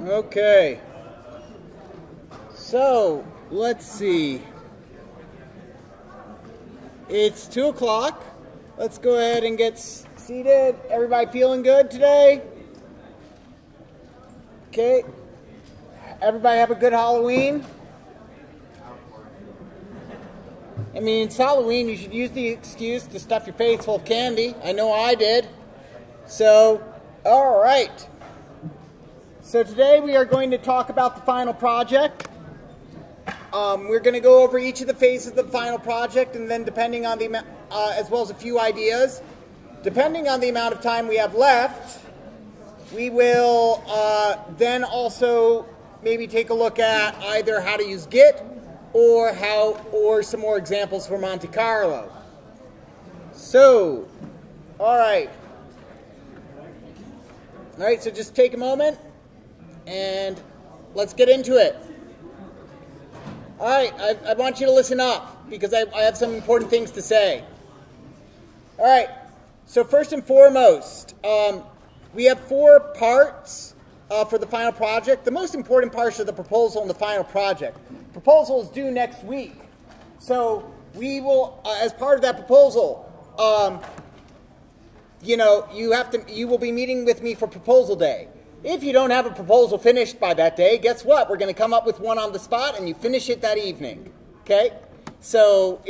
Okay, so let's see. It's 2 o'clock. Let's go ahead and get seated. Everybody feeling good today? Okay. Everybody have a good Halloween? I mean, it's Halloween. You should use the excuse to stuff your face full of candy. I know I did. So, all right. So today we are going to talk about the final project. We're going to go over each of the phases of the final project, and then depending on the amount, as well as a few ideas, depending on the amount of time we have left, we will then also maybe take a look at either how to use Git or some more examples for Monte Carlo. So, all right, so just take a moment and let's get into it. All right, I want you to listen up because I have some important things to say. All right, so first and foremost, we have 4 parts for the final project. The most important parts are the proposal and the final project. Proposal is due next week. So we will, as part of that proposal, you will be meeting with me for proposal day. If you don't have a proposal finished by that day, guess what? We're going to come up with one on the spot, and you finish it that evening. Okay? So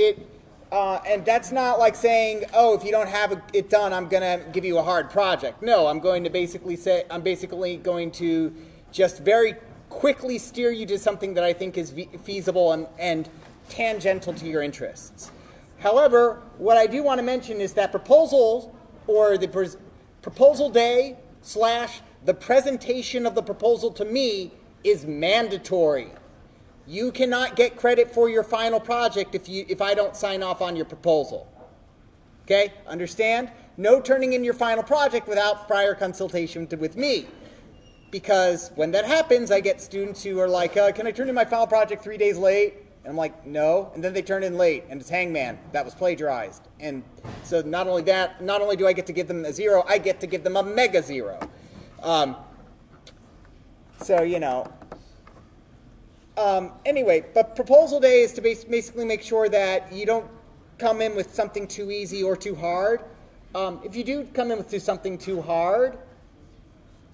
and that's not like saying, oh, if you don't have it done, I'm going to give you a hard project. No, I'm going to basically say, I'm basically going to just very quickly steer you to something that I think is feasible and tangential to your interests. However, what I do want to mention is that proposal, or the proposal day / the presentation of the proposal to me is mandatory. You cannot get credit for your final project if I don't sign off on your proposal. Okay? Understand? No turning in your final project without prior consultation with me. Because when that happens, I get students who are like, can I turn in my final project 3 days late? And I'm like, no. And then they turn in late, and it's hangman. That was plagiarized. And so not only do I get to give them a 0, I get to give them a mega 0. Anyway, but proposal day is to basically make sure that you don't come in with something too easy or too hard. If you do come in with something too hard,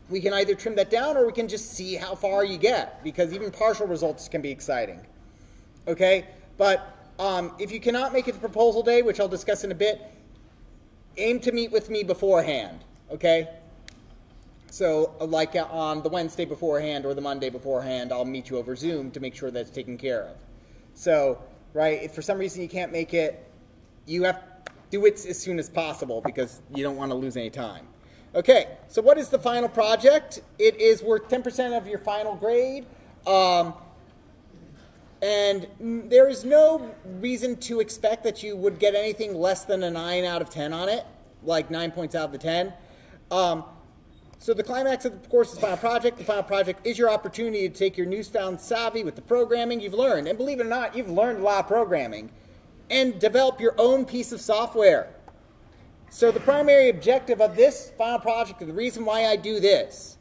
we can either trim that down or we can just see how far you get, because even partial results can be exciting. Okay? But if you cannot make it to proposal day, which I'll discuss in a bit, aim to meet with me beforehand. Okay? So, like on the Wednesday beforehand or the Monday beforehand, I'll meet you over Zoom to make sure that's taken care of. So, right, if for some reason you can't make it, you have to do it as soon as possible because you don't want to lose any time. Okay, so what is the final project? It is worth 10% of your final grade. And there is no reason to expect that you would get anything less than a 9 out of 10 on it, like 9 points out of the 10. So the climax of the course is the final project. The final project is your opportunity to take your newfound savvy with the programming you've learned, and believe it or not, you've learned a lot of programming, and develop your own piece of software. So the primary objective of this final project, and the reason why I do this,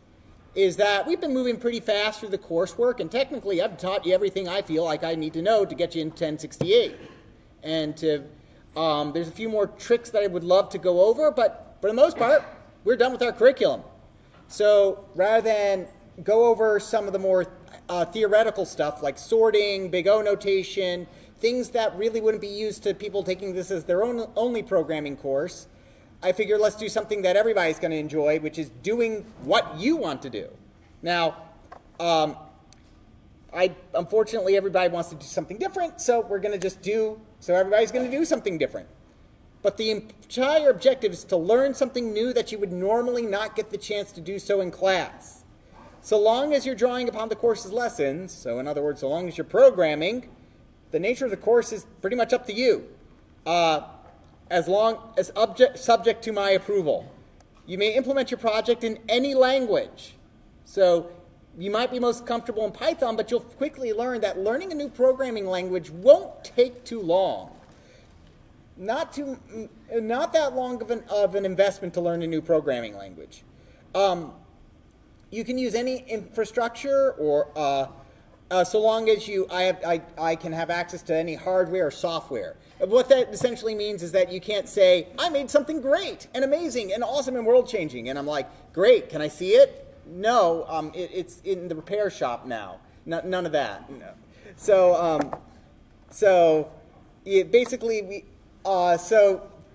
is that we've been moving pretty fast through the coursework, and technically I've taught you everything I feel like I need to know to get you in 1068. And there's a few more tricks that I would love to go over, but for the most part, we're done with our curriculum. So rather than go over some of the more theoretical stuff like sorting, big O notation, things that really wouldn't be used to people taking this as their only programming course, I figure let's do something that everybody's going to enjoy, which is doing what you want to do. Now, unfortunately, everybody wants to do something different, so everybody's going to do something different. But the entire objective is to learn something new that you would normally not get the chance to do so in class. So long as you're drawing upon the course's lessons, so in other words, so long as you're programming, the nature of the course is pretty much up to you, as long as subject to my approval. You may implement your project in any language. So you might be most comfortable in Python, but you'll quickly learn that learning a new programming language won't take too long. Not that long of an investment to learn a new programming language. You can use any infrastructure, or so long as I can have access to any hardware or software. What that essentially means is that you can't say, I made something great and amazing and awesome and world-changing, and I'm like, great, can I see it? No, it's in the repair shop now. None of that. No. So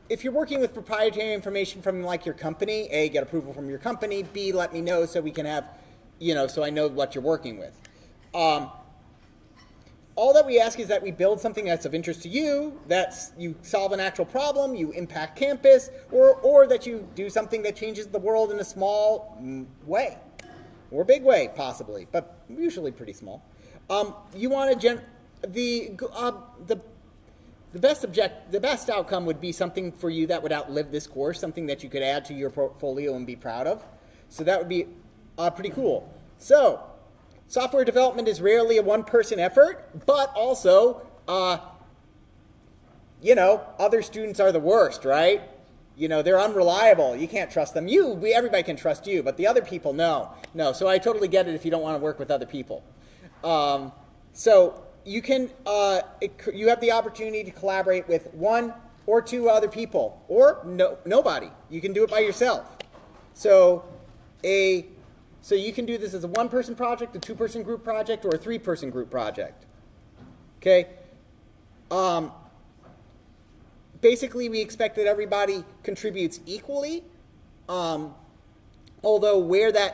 if you're working with proprietary information from like your company, A, get approval from your company, B, let me know so we can have, so I know what you're working with. All that we ask is that we build something that's of interest to you, that you solve an actual problem, you impact campus, or that you do something that changes the world in a small way, or big way, possibly, but usually pretty small. You want to the best outcome would be something for you that would outlive this course, something that you could add to your portfolio and be proud of. So that would be pretty cool. So software development is rarely a one-person effort, but also, other students are the worst, right? They're unreliable. You can't trust them. Everybody can trust you, but the other people, no. So I totally get it if you don't want to work with other people. So you can, you have the opportunity to collaborate with 1 or 2 other people, or nobody. You can do it by yourself. So you can do this as a 1-person project, a 2-person group project, or a 3-person group project. Okay? Basically, we expect that everybody contributes equally, although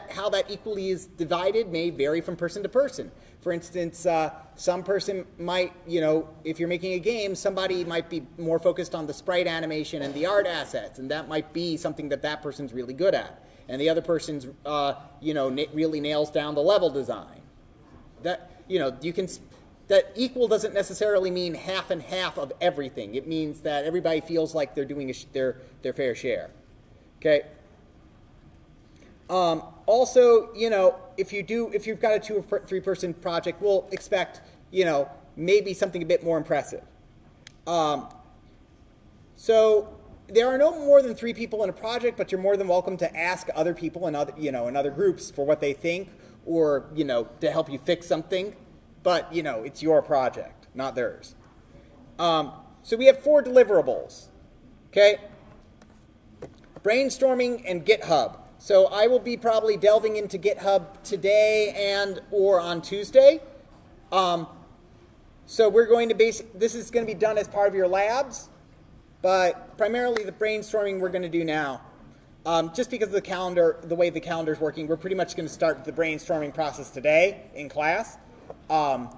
how that equally is divided may vary from person to person. For instance, some person might, if you're making a game, somebody might be more focused on the sprite animation and the art assets, and that might be something that person's really good at. And the other person's, really nails down the level design. That equal doesn't necessarily mean half and half of everything. It means that everybody feels like they're doing their fair share. Okay. Also, if you've got a 2 or 3-person project, we'll expect, maybe something a bit more impressive. So there are no more than 3 people in a project, but you're more than welcome to ask other people in other groups for what they think, or to help you fix something. But it's your project, not theirs. So we have 4 deliverables. Okay, brainstorming and GitHub. So I will be probably delving into GitHub today or on Tuesday. So we're going to this is going to be done as part of your labs. But primarily the brainstorming we're going to do now. Just because of the way the calendar is working, we're pretty much going to start the brainstorming process today in class. But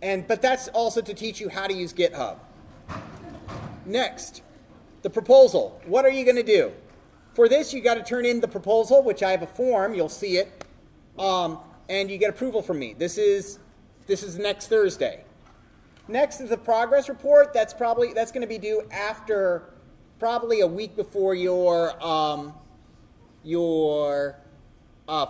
that's also to teach you how to use GitHub. Next, the proposal. What are you going to do? For this, you got to turn in the proposal, which I have a form. You'll see it, and you get approval from me. This is next Thursday. Next is the progress report. That's going to be due after, probably a week before your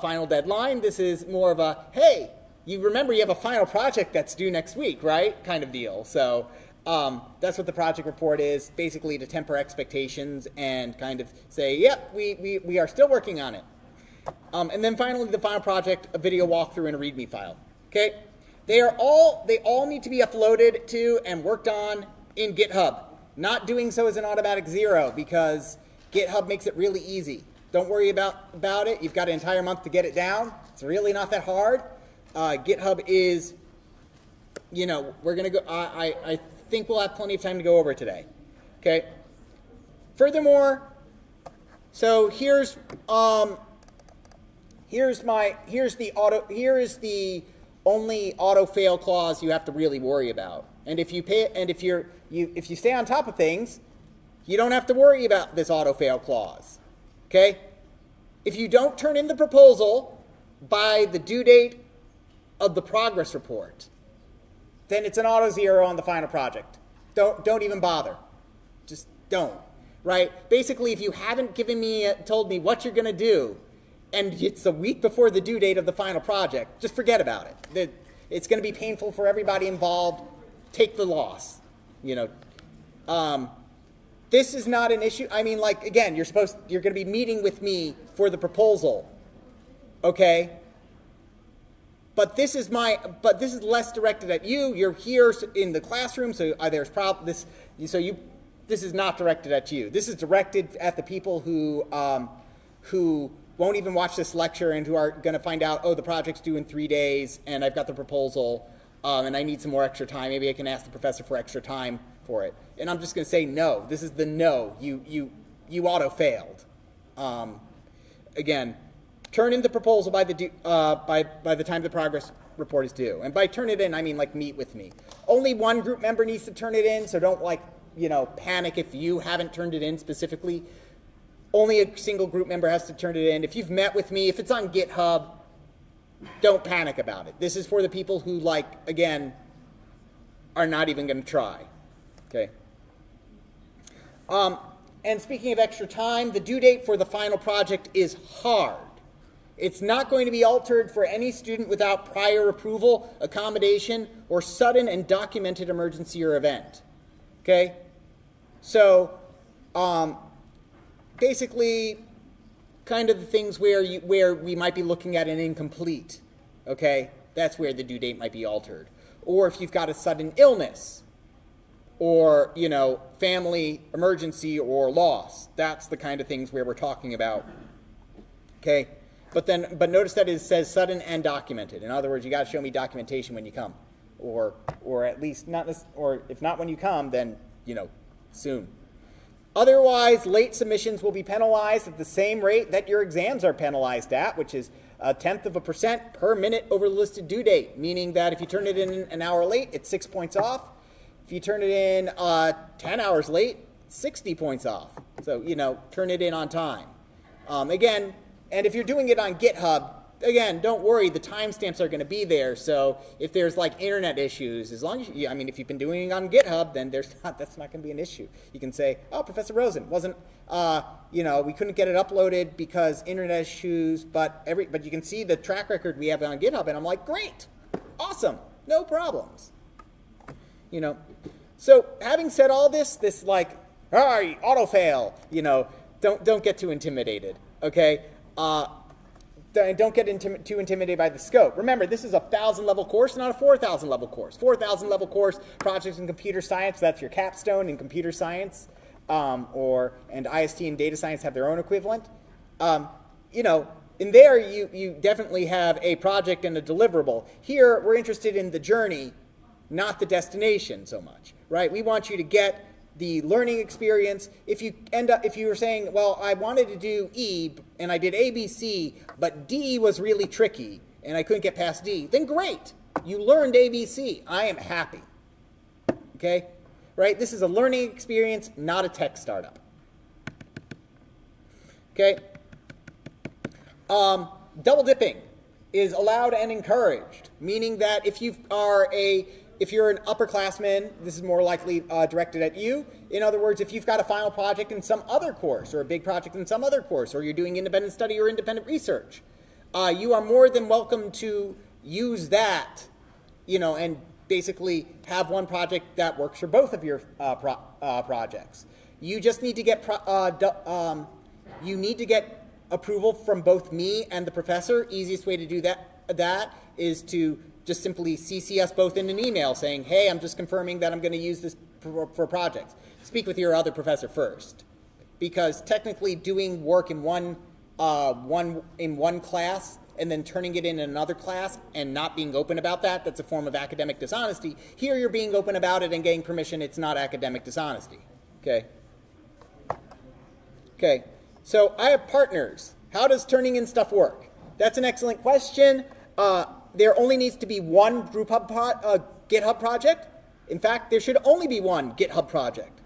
final deadline. This is more of a, hey, you remember you have a final project that's due next week, right? Kind of deal. So that's what the project report is, basically to temper expectations and kind of say, yep, we are still working on it. And then finally, the final project, a video walkthrough and a README file. Okay? They all need to be uploaded to and worked on in GitHub. Not doing so is an automatic 0 because GitHub makes it really easy. Don't worry about it. You've got an entire month to get it down. It's really not that hard. GitHub is, we're going to go, I think we'll have plenty of time to go over it today. Okay? Furthermore, so here is the only auto fail clause you have to really worry about. And if you stay on top of things, you don't have to worry about this auto fail clause. Okay? If you don't turn in the proposal by the due date of the progress report, then it's an auto 0 on the final project. Don't even bother. Just don't. Right? Basically, if you haven't told me what you're going to do, and it's a week before the due date of the final project, just forget about it. It's going to be painful for everybody involved. Take the loss. This is not an issue. I mean, like, again, you're going to be meeting with me for the proposal. okay? But this is less directed at you. You're here in the classroom, so there's this is not directed at you. This is directed at the people who won't even watch this lecture and who are going to find out, oh, the project's due in 3 days, and I've got the proposal, and I need some more extra time. Maybe I can ask the professor for extra time for it. And I'm just going to say no. This is the no. You auto-failed. Again, turn in the proposal by the time the progress report is due. And by turn it in, I mean like meet with me. Only one group member needs to turn it in, so don't panic if you haven't turned it in specifically. Only a single group member has to turn it in. If you've met with me, if it's on GitHub, don't panic about it. This is for the people who, again, are not even going to try. Okay. And speaking of extra time, the due date for the final project is hard. It's not going to be altered for any student without prior approval, accommodation, or sudden and documented emergency or event. Okay? So, basically, kind of the things where we might be looking at an incomplete. Okay? That's where the due date might be altered. Or if you've got a sudden illness, or, family emergency or loss. That's the kind of things where we're talking about. Okay? But notice that it says sudden and documented. In other words, you got to show me documentation when you come. Or at least not, or if not when you come, then, soon. Otherwise, late submissions will be penalized at the same rate that your exams are penalized at, which is 0.1% per minute over the listed due date, meaning that if you turn it in an hour late, it's 6 points off. If you turn it in 10 hours late, 60 points off. So, turn it in on time. Again, and if you're doing it on GitHub, again, don't worry, the timestamps are going to be there. So if there's internet issues, as long as if you've been doing it on GitHub, then that's not going to be an issue. You can say, oh, Professor Rosen wasn't, we couldn't get it uploaded because internet issues, but you can see the track record we have on GitHub, and I'm like, great, awesome, no problems. So having said all this auto fail, don't get too intimidated, okay? Don't get too intimidated by the scope. Remember, this is a 1,000 level course, not a 4,000 level course. 4,000 level course, projects in computer science, that's your capstone in computer science, and IST and data science have their own equivalent. In there, you definitely have a project and a deliverable. Here, we're interested in the journey, not the destination so much, right? We want you to get the learning experience. If you were saying, well, I wanted to do E, and I did A, B, C, but D was really tricky, and I couldn't get past D, then great. You learned A, B, C. I am happy. Okay? Right? This is a learning experience, not a tech startup. Okay? Double dipping is allowed and encouraged, meaning that if you're an upperclassman, this is more likely directed at you. In other words, if you've got a final project in some other course, or a big project in some other course, or you're doing independent study or independent research, you are more than welcome to use that, and basically have one project that works for both of your projects. You just need to get approval from both me and the professor. Easiest way to do that is to just simply CC us both in an email saying, hey, I'm just confirming that I'm going to use this for projects. Speak with your other professor first. Because technically doing work in one class and then turning it in another class and not being open about that's a form of academic dishonesty. Here you're being open about it and getting permission. It's not academic dishonesty. Okay? Okay. So I have partners. How does turning in stuff work? That's an excellent question. There only needs to be one GitHub project. In fact, there should only be one GitHub project.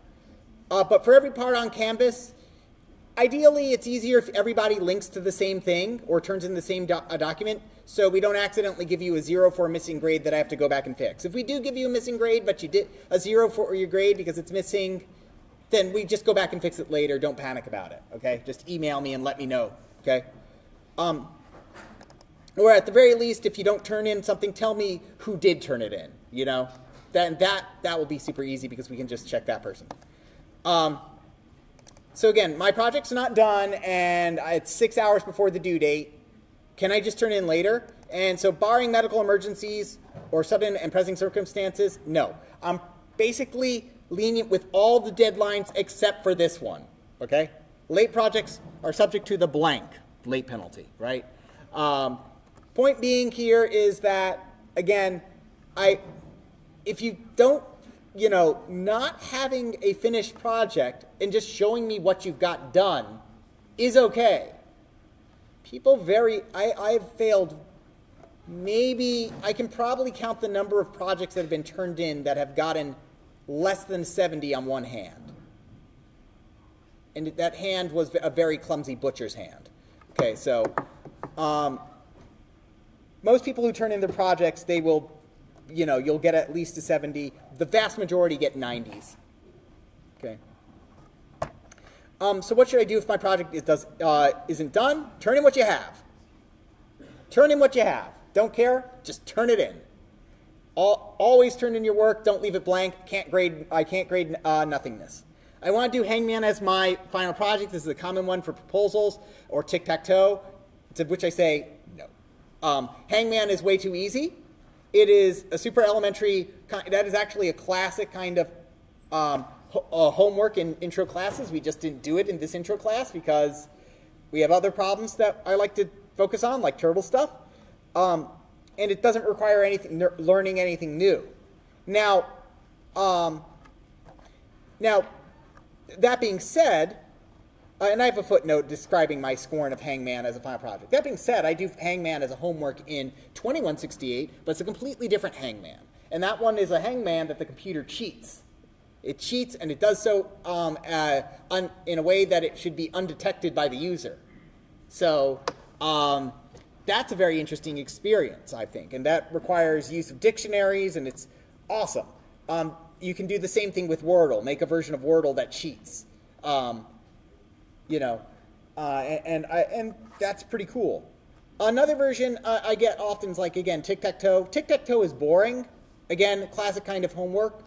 But for every part on Canvas, ideally it's easier if everybody links to the same thing or turns in the same document, so we don't accidentally give you a 0 for a missing grade that I have to go back and fix. If we do give you a missing grade, but you did a 0 for your grade because it's missing, then we just go back and fix it later. Don't panic about it, okay? Just email me and let me know, okay? Or at the very least, if you don't turn in something, tell me who did turn it in, Then that will be super easy because we can just check that person. So again, my project's not done, and it's 6 hours before the due date. can I just turn in later? And so barring medical emergencies or sudden and pressing circumstances, no. I'm basically lenient with all the deadlines except for this one, okay? Late projects are subject to the blank late penalty, right? Point being here is that, again, if you don't, not having a finished project and just showing me what you've got done is okay. People I've failed, maybe, I can probably count the number of projects that have been turned in that have gotten less than 70 on one hand. And that hand was a very clumsy butcher's hand. Okay, so most people who turn in their projects, they will, you'll get at least a 70. The vast majority get 90s. Okay. So what should I do if my project isn't done? Turn in what you have. Turn in what you have. Don't care, just turn it in. Always turn in your work. Don't leave it blank. I can't grade nothingness. I want to do Hangman as my final project. This is a common one for proposals, or tic-tac-toe, to which I say no. Hangman is way too easy. It is a super elementary, that is actually a classic kind of homework in intro classes. We just didn't do it in this intro class because we have other problems that I like to focus on, like turtle stuff. And it doesn't require learning anything new. Now, that being said, and I have a footnote describing my scorn of Hangman as a final project. That being said, I do Hangman as a homework in 2168, but it's a completely different Hangman. And that one is a Hangman that the computer cheats. It cheats, and it does so in a way that it should be undetected by the user. So that's a very interesting experience, I think, and that requires use of dictionaries, and it's awesome. You can do the same thing with Wordle. Make a version of Wordle that cheats. And that's pretty cool. Another version I get often is like, again, tic-tac-toe. Tic-tac-toe is boring. Again, classic kind of homework.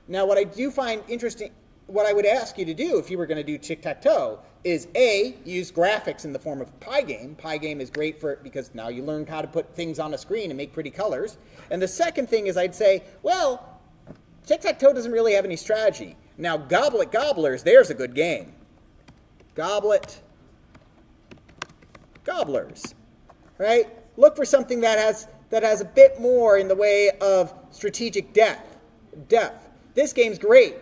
Now, what I do find interesting, what I would ask you to do if you were going to do tic-tac-toe is A, use graphics in the form of Pygame. Pygame is great for it because now you learn how to put things on a screen and make pretty colors. And the second thing is I'd say, well, tic-tac-toe doesn't really have any strategy. Now, Goblet Gobblers, there's a good game. Goblet Gobblers, right? Look for something that has a bit more in the way of strategic depth. This game's great.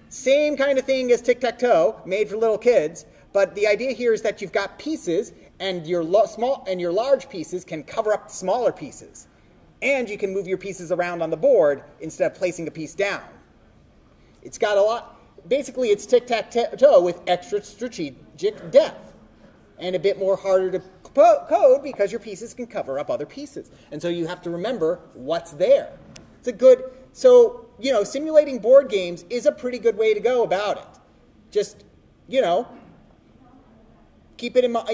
Same kind of thing as tic-tac-toe, made for little kids, but the idea here is that you've got pieces, and your large pieces can cover up smaller pieces. And you can move your pieces around on the board instead of placing a piece down. It's got a lot. Basically, it's tic-tac-toe with extra strategic depth. And a bit more harder to code because your pieces can cover up other pieces. And so you have to remember what's there. It's a good, so, simulating board games is a pretty good way to go about it. Just, keep it in mind,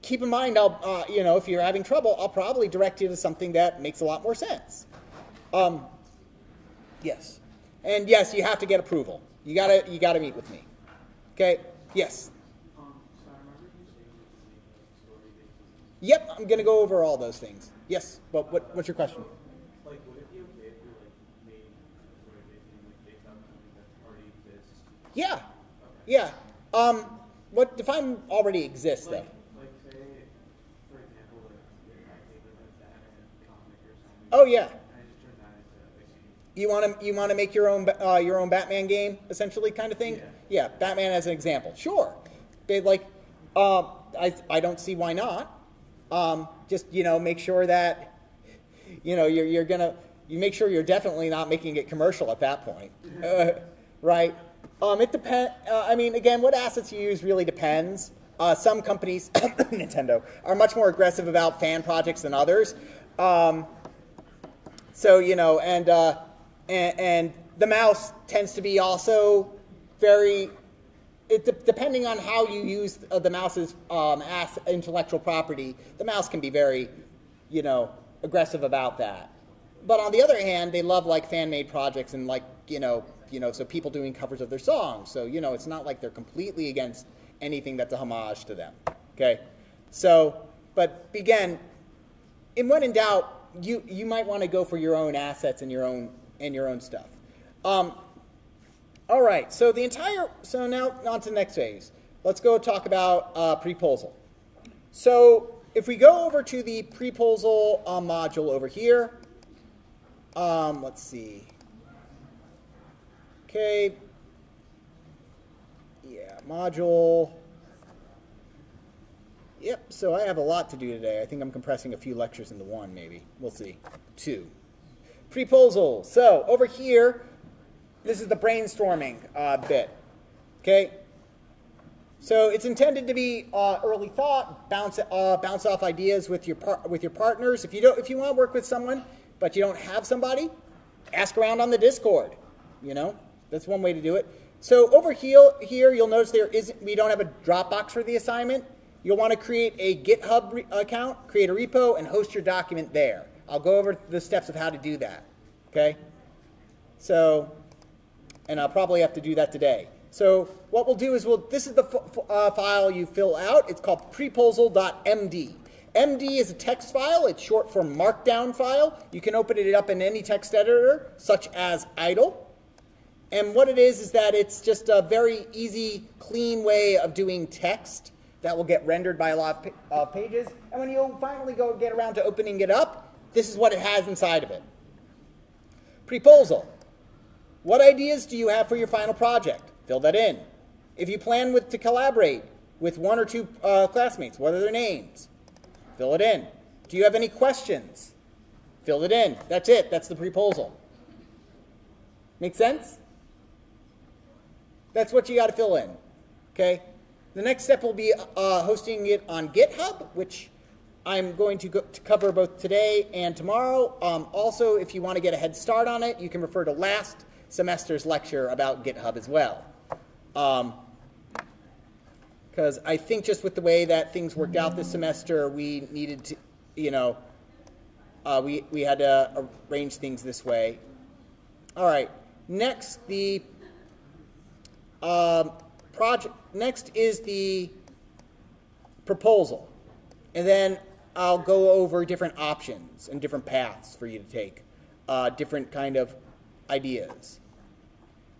keep in mind, if you're having trouble, I'll probably direct you to something that makes a lot more sense. Yes. And yes, you have to get approval. You gotta meet with me. Okay? Yes. Yep, I'm gonna go over all those things. Yes. But what's your question? Like, would it be okay if you made sort of anything based on something that already exists? Yeah. Okay. Yeah. What define already exists though? Like say, for example, if I take like that and a comic or something. Oh yeah. And I just turn that into a game. You want to make your own Batman game essentially kind of thing? Yeah. Yeah, Batman as an example. Sure. Like I don't see why not. Just make sure that you make sure you're definitely not making it commercial at that point, right? It depends. I mean, again, what assets you use really depends. Some companies, Nintendo, are much more aggressive about fan projects than others. So and the mouse tends to be also very. Depending on how you use the mouse's intellectual property, the mouse can be very, aggressive about that. But on the other hand, they love like fan-made projects and like so people doing covers of their songs. So it's not like they're completely against anything that's a homage to them. Okay, so but again, when in doubt, you might want to go for your own assets and your own stuff. All right, so now on to the next phase. Let's go talk about proposal. So if we go over to the proposal module over here, let's see. Okay. Yeah, module. Yep, so I have a lot to do today. I think I'm compressing a few lectures into one, maybe. We'll see. 2. Proposal. So over here, this is the brainstorming bit. Okay? So it's intended to be early thought, bounce off ideas with your partners. If you want to work with someone, but you don't have somebody, ask around on the Discord. You know, that's one way to do it. So over here you'll notice we don't have a Dropbox for the assignment. You'll want to create a GitHub account, create a repo, and host your document there. I'll go over the steps of how to do that. Okay? So, and I'll probably have to do that today. So what we'll do is this is the file you fill out. It's called proposal.md. MD is a text file. It's short for markdown file. You can open it up in any text editor, such as idle. And what it is that it's just a very easy, clean way of doing text that will get rendered by a lot of pages. And when you finally get around to opening it up, this is what it has inside of it. Proposal. What ideas do you have for your final project? Fill that in. If you plan to collaborate with 1 or 2 classmates, what are their names? Fill it in. Do you have any questions? Fill it in. That's it. That's the proposal. Make sense? That's what you got to fill in. Okay? The next step will be hosting it on GitHub, which I'm going to cover both today and tomorrow. Also, if you want to get a head start on it, you can refer to last semester's lecture about GitHub as well. Because I think just with the way that things worked out this semester, we needed to, we had to arrange things this way. All right. Next, the project. Next is the proposal, and then I'll go over different options and different paths for you to take, different kind of ideas.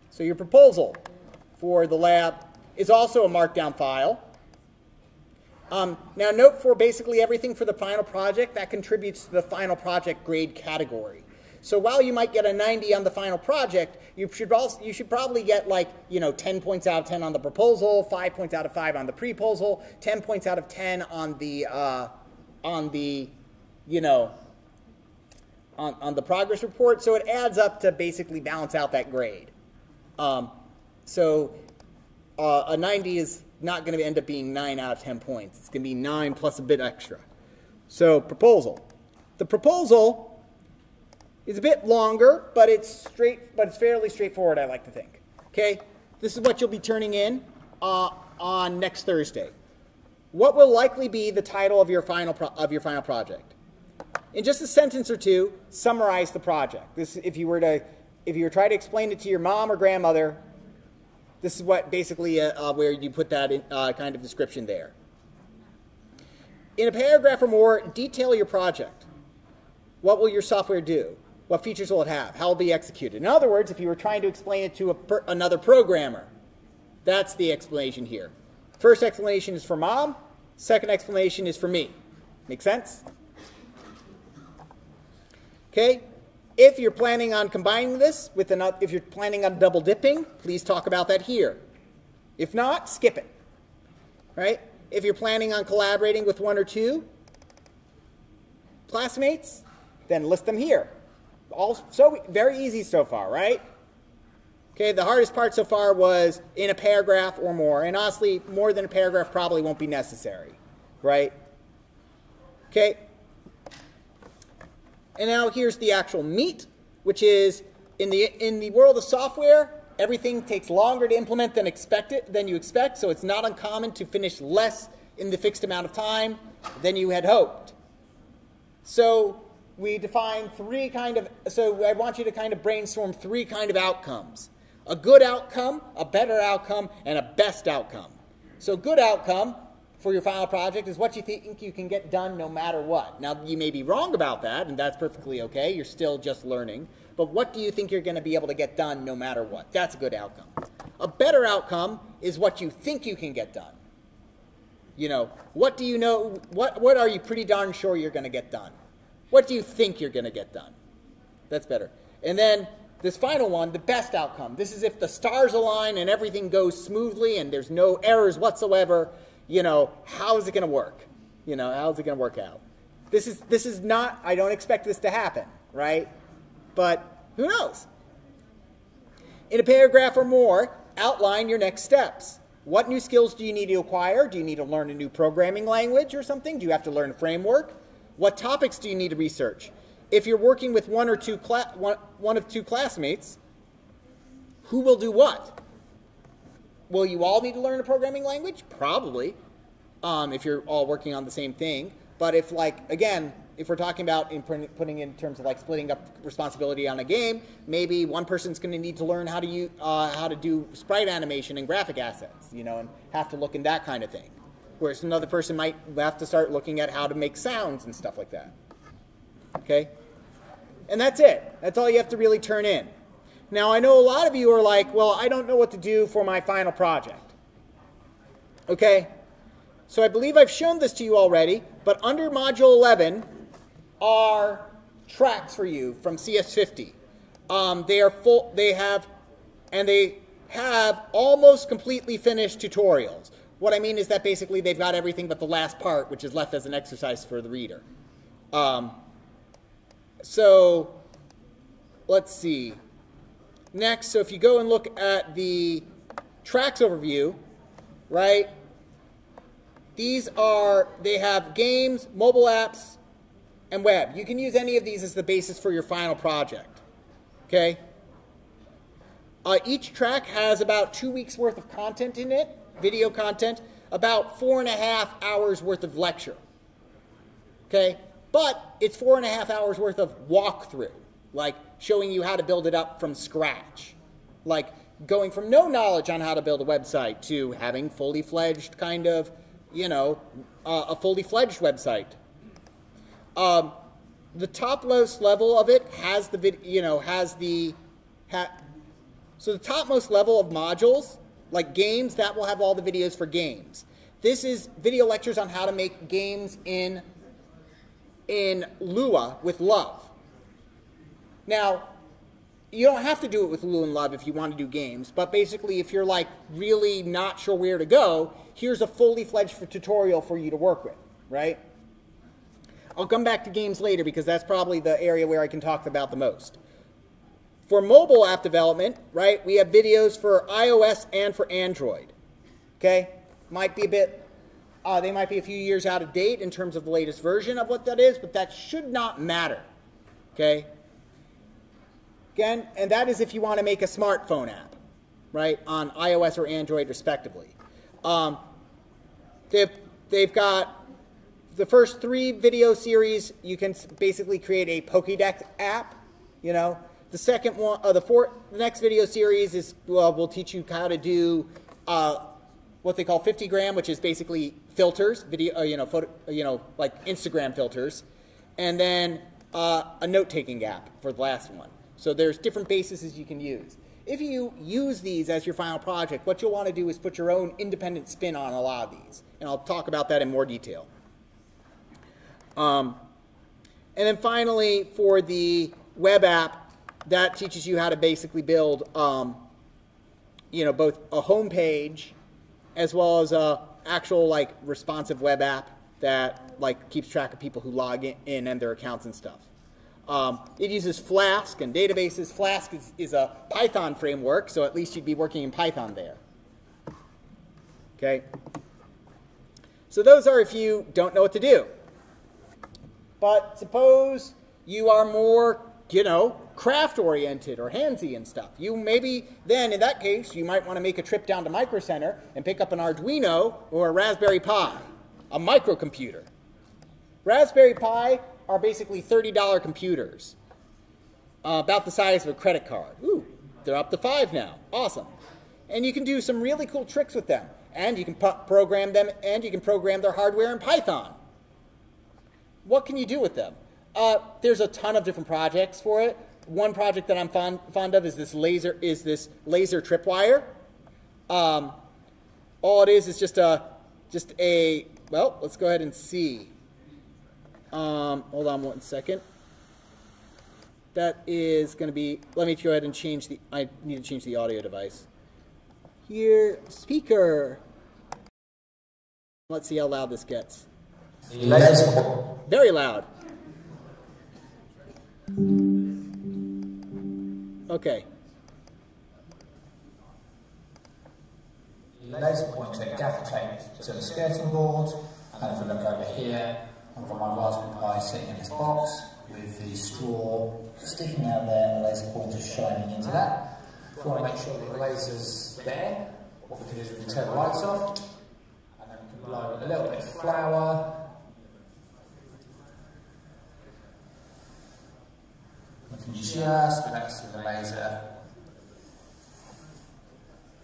So your proposal for the lab is also a markdown file. Now note for basically everything for the final project, that contributes to the final project grade category. So while you might get a 90 on the final project, you should probably get 10 points out of 10 on the proposal, 5 points out of 5 on the proposal, 10 points out of 10 on the progress report. So it adds up to basically balance out that grade. So a 90 is not going to end up being 9 out of 10 points. It's going to be 9 plus a bit extra. So proposal. The proposal is a bit longer, but it's fairly straightforward, I like to think. Okay? This is what you'll be turning in on next Thursday. What will likely be the title of your final project? In just a sentence or two, summarize the project. This, if you were trying to explain it to your mom or grandmother, this is what basically where you put that in, kind of description there. In a paragraph or more, detail your project. What will your software do? What features will it have? How will it be executed? In other words, if you were trying to explain it to another programmer, that's the explanation here. First explanation is for mom. Second explanation is for me. Make sense? Okay. If you're planning on combining this with if you're planning on double dipping, please talk about that here. If not, skip it. Right? If you're planning on collaborating with 1 or 2 classmates, then list them here. So very easy so far, right? Okay, the hardest part so far was in a paragraph or more, and honestly, more than a paragraph probably won't be necessary, right? Okay. And now here's the actual meat, which is in the world of software, everything takes longer to implement than you expect, so it's not uncommon to finish less in the fixed amount of time than you had hoped. So we define so I want you to kind of brainstorm 3 kind of outcomes. A good outcome, a better outcome, and a best outcome. So good outcome, for your final project is what you think you can get done no matter what. Now, you may be wrong about that, and that's perfectly okay. You're still just learning. But what do you think you're going to be able to get done no matter what? That's a good outcome. A better outcome is what you think you can get done. You know, what do you know? What are you pretty darn sure you're going to get done? What do you think you're going to get done? That's better. And then this final one, the best outcome. This is if the stars align and everything goes smoothly and there's no errors whatsoever. You know, how is it going to work? You know, how is it going to work out? This is not, I don't expect this to happen, right? But who knows? In a paragraph or more, outline your next steps. What new skills do you need to acquire? Do you need to learn a new programming language or something? Do you have to learn a framework? What topics do you need to research? If you're working with one of two classmates, who will do what? Will you all need to learn a programming language? Probably, if you're all working on the same thing. But if, like, again, if we're talking about putting in terms of like splitting up responsibility on a game, maybe one person's going to need to learn how to do sprite animation and graphic assets, you know, and have to look in that kind of thing. Whereas another person might have to start looking at how to make sounds and stuff like that. Okay? And that's it. That's all you have to really turn in. Now, I know a lot of you are like, well, I don't know what to do for my final project. Okay? So I believe I've shown this to you already, but under Module 11 are tracks for you from CS50. They are full, they have almost completely finished tutorials. What I mean is that basically they've got everything but the last part, which is left as an exercise for the reader. So let's see. Next, so if you go and look at the tracks overview, right? They have games, mobile apps, and web. You can use any of these as the basis for your final project, okay? Each track has about 2 weeks worth of content in it, video content, about 4.5 hours worth of lecture, okay? But it's 4.5 hours worth of walkthrough, like showing you how to build it up from scratch, like going from no knowledge on how to build a website to having fully fledged kind of, you know, a fully fledged website. The topmost level of it has the so the topmost level of modules, like games, that will have all the videos for games. This is video lectures on how to make games in Lua with Love. Now, you don't have to do it with Lua and Love if you want to do games, but basically if you're like really not sure where to go, here's a fully fledged tutorial for you to work with, right? I'll come back to games later because that's probably the area where I can talk about the most. For mobile app development, right, we have videos for iOS and for Android, okay? Might be a bit, they might be a few years out of date in terms of the latest version of what that is, but that should not matter, okay? Again, and that is if you want to make a smartphone app, right, on iOS or Android respectively. They've got the first 3 video series, you can basically create a Pokédex app, you know. The second one, the next video series is, well, we'll teach you how to do what they call 50-gram, which is basically filters, video, like Instagram filters, and then a note-taking app for the last one. So there's different bases you can use. If you use these as your final project, what you'll want to do is put your own independent spin on a lot of these, and I'll talk about that in more detail. And then finally, for the web app, that teaches you how to basically build, both a home page as well as a actual like responsive web app that like keeps track of people who log in and their accounts and stuff. It uses Flask and databases. Flask is a Python framework, so at least you'd be working in Python there. Okay. So those are if you don't know what to do. But suppose you are more, craft-oriented or handsy and stuff. You maybe then, in that case, you might want to make a trip down to Micro Center and pick up an Arduino or a Raspberry Pi, a microcomputer. Raspberry Pi are basically $30 computers, about the size of a credit card. Ooh, they're up to 5 now. Awesome. And you can do some really cool tricks with them. and you can program them, and you can program their hardware in Python. What can you do with them? There's a ton of different projects for it. One project that I'm fond of is this laser tripwire. All it is just a well, let's go ahead and see. Hold on one second. That is going to be, let me go ahead and change I need to change the audio device. Here, speaker. Let's see how loud this gets. Very loud. Okay. Laser pointer gaffer tape to the skirting board, and if we look over here, I've got my Raspberry Pi sitting in this box with the straw sticking out there and the laser pointer shining into that. If we want to make sure that the laser's there, what we can do is we can turn the lights off, and then we can blow a little bit of flour. We can just connect to the laser.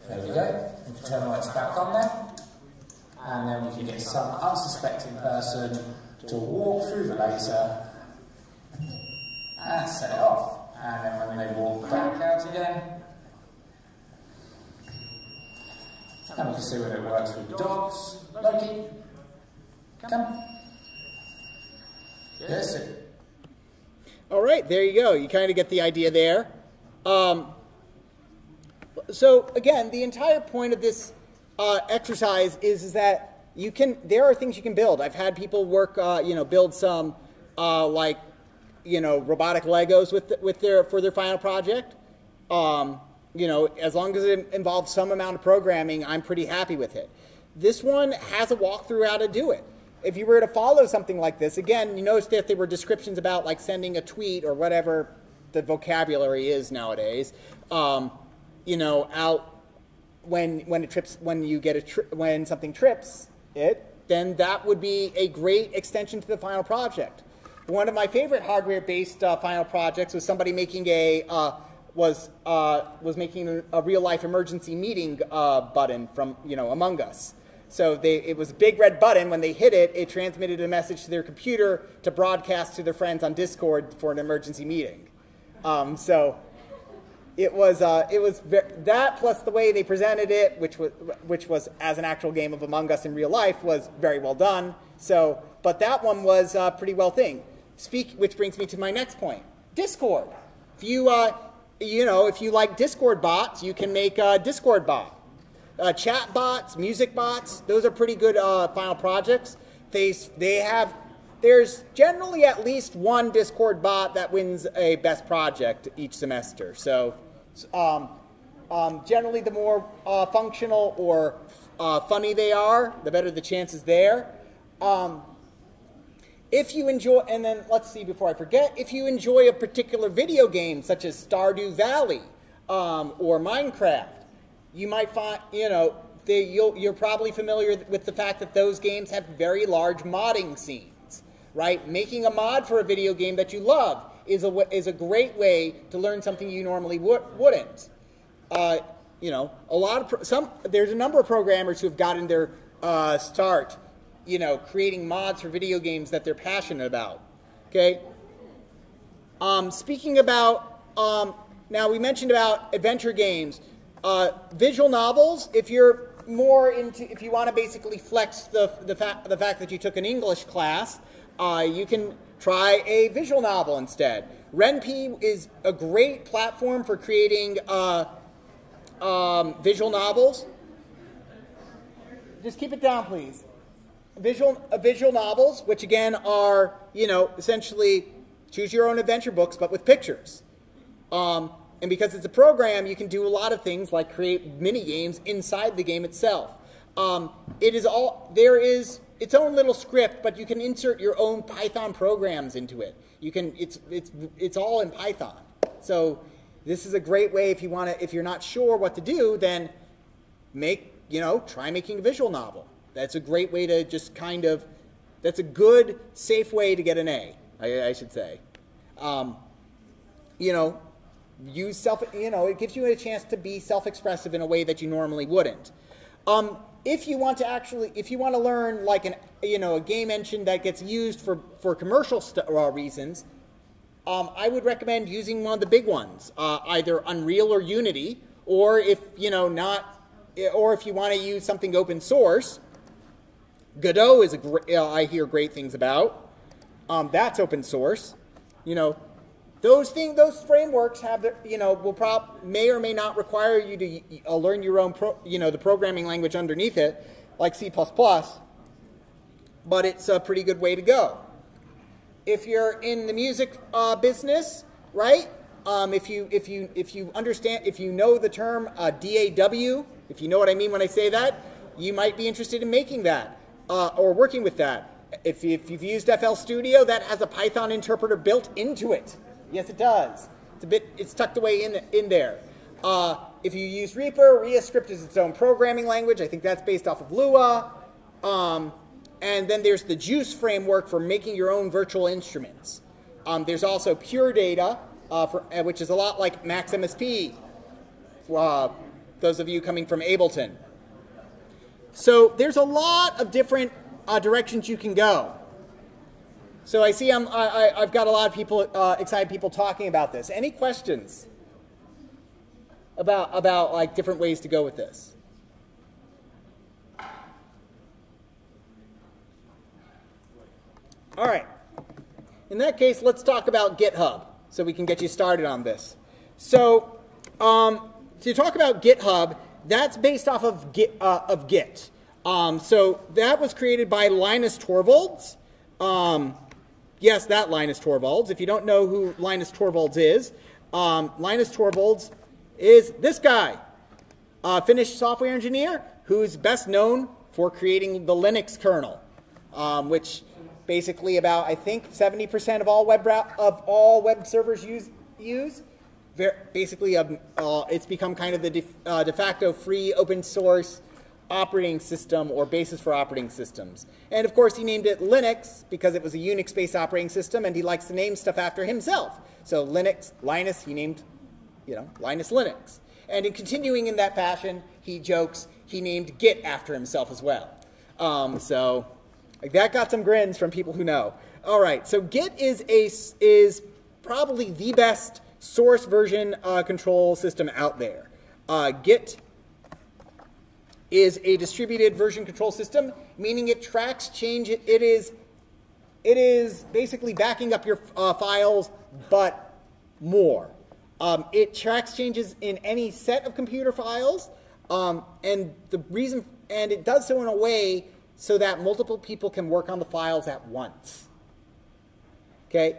There we go. We can turn the lights back on there, and then we can get some unsuspecting person to walk through the laser and set it off. And then when they walk back out again, and we can see whether it works with dogs. Loki, come. Yes. All right, there you go. You kind of get the idea there. So again, the entire point of this exercise is that there are things you can build. I've had people work, build some robotic Legos for their final project. As long as it involves some amount of programming, I'm pretty happy with it. This one has a walkthrough how to do it. If you were to follow something like this, again, you notice that there were descriptions about like sending a tweet or whatever the vocabulary is nowadays. Out when something trips it, then that would be a great extension to the final project. One of my favorite hardware-based final projects was somebody making was making a real-life emergency meeting button from Among Us. So it was a big red button. When they hit it, it transmitted a message to their computer to broadcast to their friends on Discord for an emergency meeting. So it was that plus the way they presented it, which was as an actual game of Among Us in real life, was very well done. So, but that one was pretty well thing. Which brings me to my next point: Discord. If you if you like Discord bots, you can make a Discord bot. Chat bots, music bots, those are pretty good final projects. There's generally at least one Discord bot that wins a best project each semester. So generally the more functional or funny they are, the better the chances there. If you enjoy, and then let's see before I forget, if you enjoy a particular video game such as Stardew Valley or Minecraft, you might find, you're probably familiar with the fact that those games have very large modding scenes, right? Making a mod for a video game that you love is a great way to learn something you normally wouldn't. There's a number of programmers who have gotten their start, creating mods for video games that they're passionate about. Okay. Speaking about now, we mentioned about adventure games. Visual novels, if you're more into, if you want to basically flex the fact that you took an English class, you can try a visual novel instead. RenP is a great platform for creating visual novels. Just keep it down, please. Visual novels, which again are, essentially choose your own adventure books, but with pictures. And because it's a program, you can do a lot of things like create mini games inside the game itself. There is its own little script, but you can insert your own Python programs into it. It's all in Python. So this is a great way if you're not sure what to do, then try making a visual novel. That's a great way to just that's a good, safe way to get an A, I should say. It gives you a chance to be self-expressive in a way that you normally wouldn't. if you want to learn like a game engine that gets used for commercial reasons, I would recommend using one of the big ones, either Unreal or Unity, or if you want to use something open source, Godot is I hear great things about. That's open source. Those frameworks have may or may not require you to learn your own the programming language underneath it, like C++, but it's a pretty good way to go. If you're in the music business, right? If you understand, if you know the term DAW, if you know what I mean when I say that, you might be interested in making that or working with that. If you've used FL Studio, that has a Python interpreter built into it. Yes, it does. It's tucked away in there. If you use Reaper, RiaScript is its own programming language. I think that's based off of Lua. And then there's the Juice framework for making your own virtual instruments. There's also Pure Data, which is a lot like Max MSP, those of you coming from Ableton. So there's a lot of different directions you can go. So I see I've got a lot of people, excited people talking about this. Any questions about like different ways to go with this? All right. In that case, let's talk about GitHub so we can get you started on this. So to talk about GitHub, that's based off of Git. So that was created by Linus Torvalds. Yes, that Linus Torvalds. If you don't know who Linus Torvalds is, Linus Torvalds is this guy, a Finnish software engineer who's best known for creating the Linux kernel, which basically about, I think, 70% of all web servers use. Basically, it's become kind of the de facto free open source operating system or basis for operating systems. And of course, he named it Linux because it was a Unix-based operating system, and he likes to name stuff after himself. So Linus, he named, Linus Linux. And in continuing in that fashion, he jokes he named Git after himself as well. So that got some grins from people who know. All right, so Git is probably the best source version control system out there. Git is a distributed version control system, meaning it tracks change. It is basically backing up your files, but more. It tracks changes in any set of computer files, and it does so in a way so that multiple people can work on the files at once. Okay,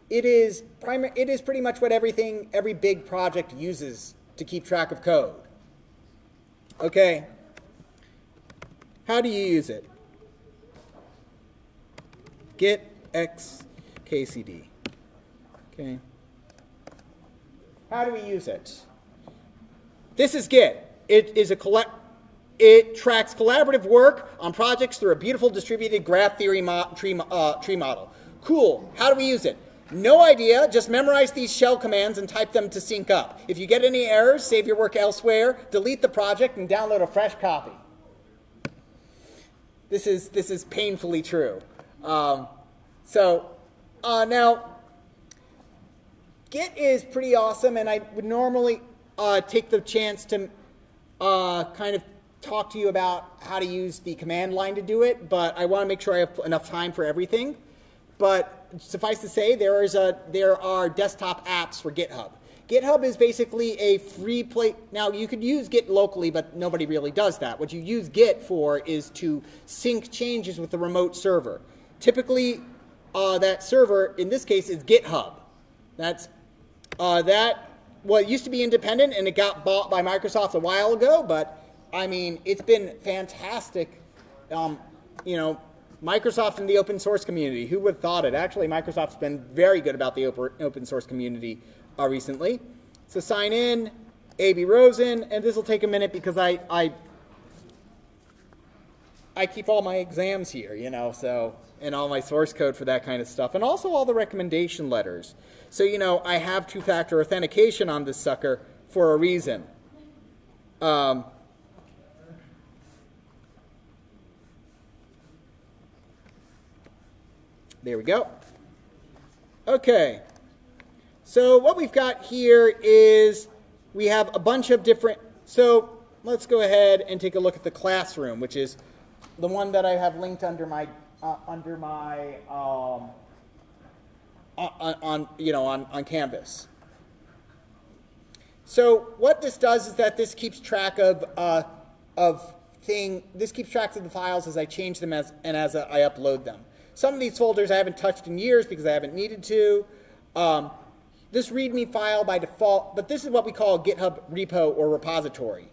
it is pretty much what every big project uses to keep track of code. Okay, how do you use it? Git x kcd. Okay, how do we use it? This is Git. It tracks collaborative work on projects through a beautiful distributed graph theory tree model. Cool. How do we use it? No idea. Just memorize these shell commands and type them to sync up. If you get any errors, save your work elsewhere, delete the project, and download a fresh copy. This is painfully true. Now, Git is pretty awesome, and I would normally take the chance to kind of talk to you about how to use the command line to do it, but I want to make sure I have enough time for everything. But suffice to say, there are desktop apps for GitHub. GitHub is basically a free place. Now, you could use Git locally, but nobody really does that. What you use Git for is to sync changes with the remote server. Typically, that server, in this case, is GitHub. Well, it used to be independent, and it got bought by Microsoft a while ago, but I mean, it's been fantastic. Microsoft and the open source community. Who would have thought it? Actually, Microsoft's been very good about the open source community recently. So sign in, A.B. Rosen, and this will take a minute because I keep all my exams here, and all my source code for that kind of stuff, and also all the recommendation letters. So, I have two-factor authentication on this sucker for a reason. There we go. Okay. So what we've got here is we have a bunch of different, so let's go ahead and take a look at the classroom, which is the one that I have linked under my on Canvas. So what this does is that this keeps track of the files as I change them as I upload them. Some of these folders I haven't touched in years because I haven't needed to. This README file by default, but this is what we call a GitHub repo or repository.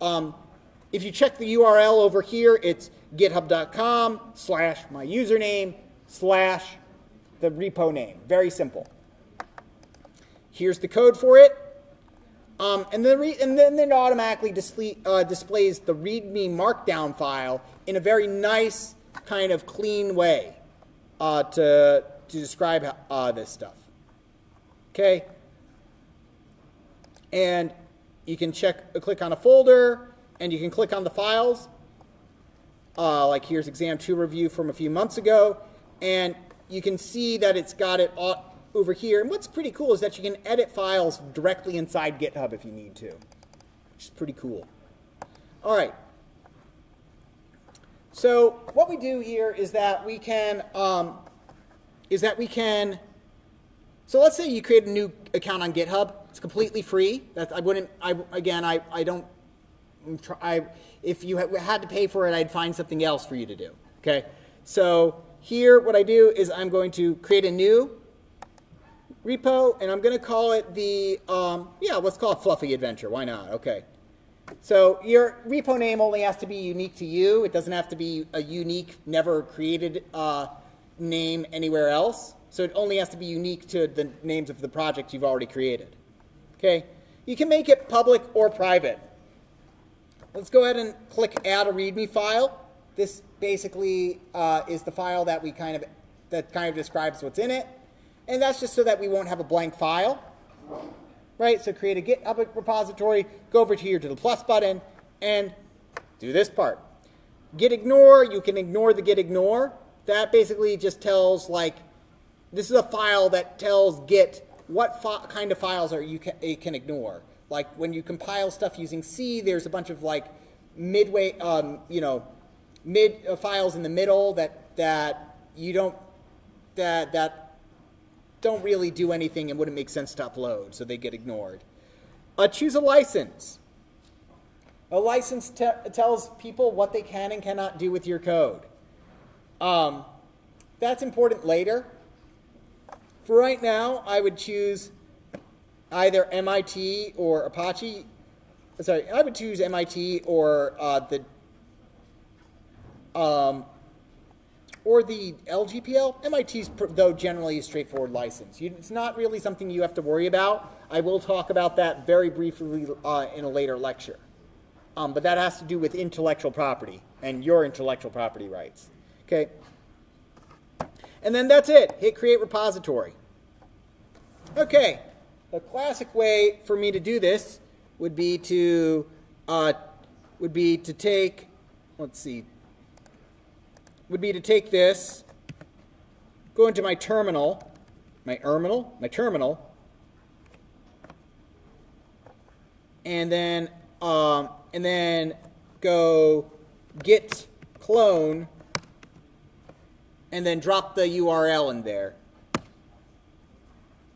If you check the URL over here, it's github.com/my username / the repo name. Very simple. Here's the code for it. And then it automatically displays the README markdown file in a very nice, kind of clean way to describe this stuff. Okay? And you can click on a folder, and you can click on the files. Like here's exam 2 review from a few months ago, and you can see that it's got it over here. And what's pretty cool is that you can edit files directly inside GitHub if you need to, which is pretty cool. All right. So what we do here is that we can, so let's say you create a new account on GitHub. It's completely free. If you had to pay for it, I'd find something else for you to do. Okay. So here, what I do is I'm going to create a new repo, and I'm going to call it the, let's call it Fluffy Adventure. Why not? Okay. So your repo name only has to be unique to you. It doesn't have to be a unique, never created name anywhere else. So it only has to be unique to the names of the project you've already created. Okay. You can make it public or private. Let's go ahead and click Add a README file. This basically is the file that kind of describes what's in it. And that's just so that we won't have a blank file. Right? So create a GitHub repository, go over here to the plus button, and do this part. Git ignore, you can ignore the git ignore. That basically just tells, like, this is a file that tells Git what kind of files it can ignore. Like when you compile stuff using C, there's a bunch of like mid files in the middle that don't really do anything and wouldn't make sense to upload, so they get ignored. Choose a license. A license tells people what they can and cannot do with your code. That's important later. For right now, I would choose either MIT or Apache. Sorry, I would choose MIT or the LGPL. MIT's, though, generally a straightforward license. It's not really something you have to worry about. I will talk about that very briefly in a later lecture. But that has to do with intellectual property and your intellectual property rights. Okay. And then that's it. Hit Create Repository. Okay. The classic way for me to do this would be to take, let's see, would be to take this, go into my terminal, and then go git clone, and then drop the URL in there,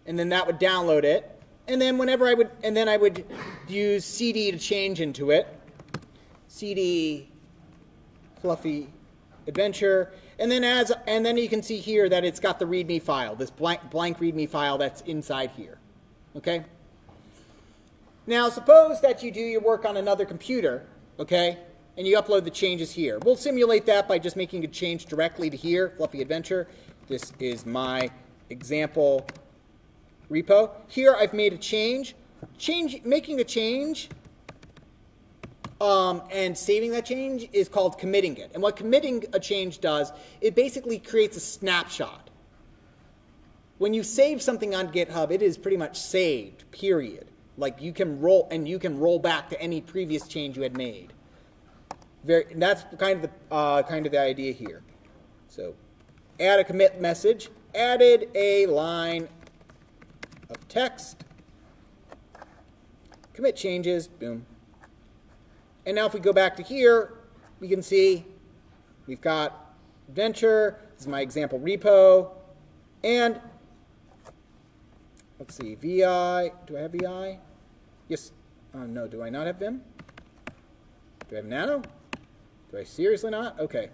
and then that would download it. And then I would use CD to change into it, CD Fluffy Adventure, and then you can see here that it's got the README file, this blank README file that's inside here. Okay. Now suppose that you do your work on another computer, okay, and you upload the changes here. We'll simulate that by just making a change directly to here, Fluffy Adventure. This is my example repo. Here I've made a change. Making a change and saving that change is called committing it. And what committing a change does, it basically creates a snapshot. When you save something on GitHub, it is pretty much saved, period. Like you can roll back to any previous change you had made. That's kind of the idea here. So add a commit message, added a line of text, commit changes, boom. And now if we go back to here, we can see we've got adventure, this is my example repo, and let's see, VI, do I have VI? Yes, no, do I not have Vim? Do I have Nano? Do I seriously not? Okay.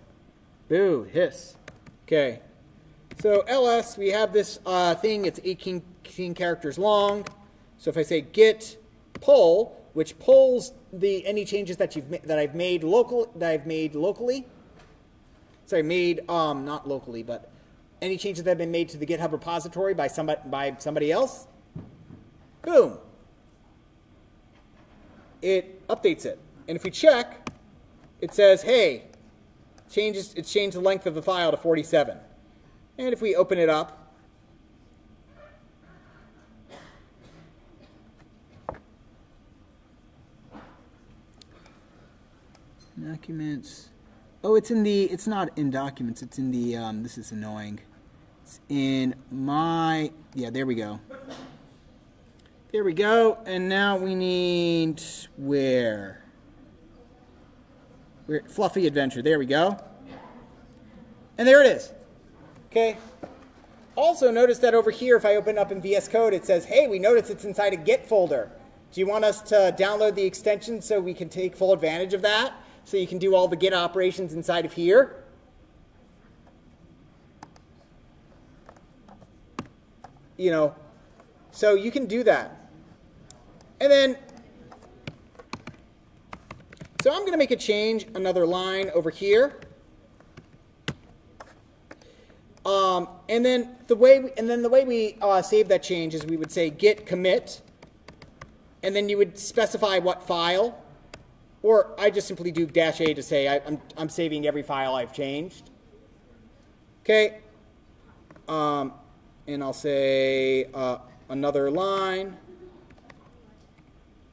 Boo, hiss. Okay. So ls, we have this thing, it's 18 characters long. So if I say git pull, which pulls any changes that I've made locally. Sorry, not locally, but any changes that have been made to the GitHub repository by somebody else. Boom. It updates it. And if we check, it says, hey, it's changed the length of the file to 47. And if we open it up, documents. Oh, it's not in documents, it's in the, this is annoying. It's in my, yeah, there we go. There we go, and now we need, where? Fluffy Adventure, there we go. And there it is. Okay. Also notice that over here, if I open up in VS Code, it says, hey, we notice it's inside a Git folder. Do you want us to download the extension so we can take full advantage of that? So you can do all the Git operations inside of here? You know, so you can do that. And then, so I'm going to make a change, another line over here. And then the way we save that change is we would say git commit, and then you would specify what file, or I just simply do -a to say I'm saving every file I've changed. Okay, and I'll say another line.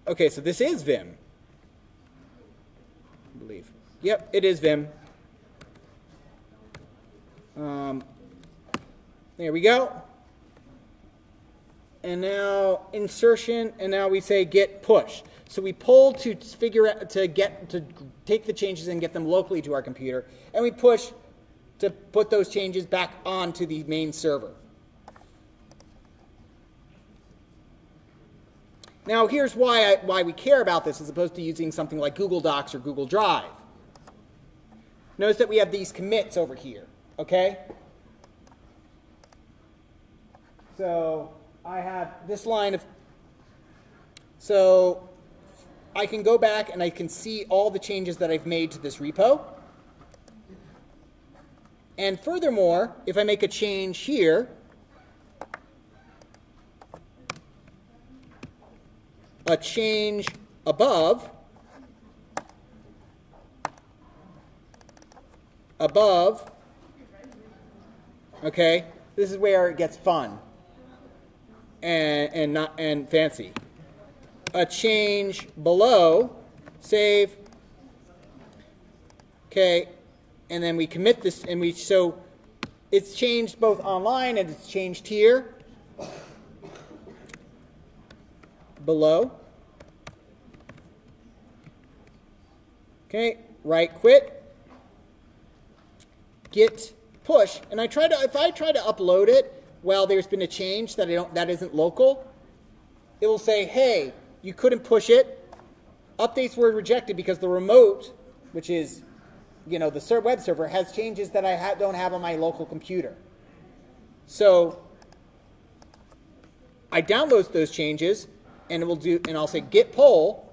Okay, so this is Vim, I believe. Yep, it is Vim. There we go. And now insertion, and now we say git push. So we pull to figure out to take the changes and get them locally to our computer, and we push to put those changes back onto the main server. Now here's why we care about this as opposed to using something like Google Docs or Google Drive. Notice that we have these commits over here, okay? So I have this line of, so I can go back and I can see all the changes that I've made to this repo. And furthermore, if I make a change here, a change above, okay, this is where it gets fun and fancy. A change below, save, okay, and then we commit this, and so it's changed both online and it's changed here below. Okay, right quit, git push, and if I try to upload it while there's been a change that isn't local, it will say, hey, you couldn't push it. Updates were rejected because the remote, which is, you know, the web server, has changes that I don't have on my local computer. So I download those changes, and I'll say git pull.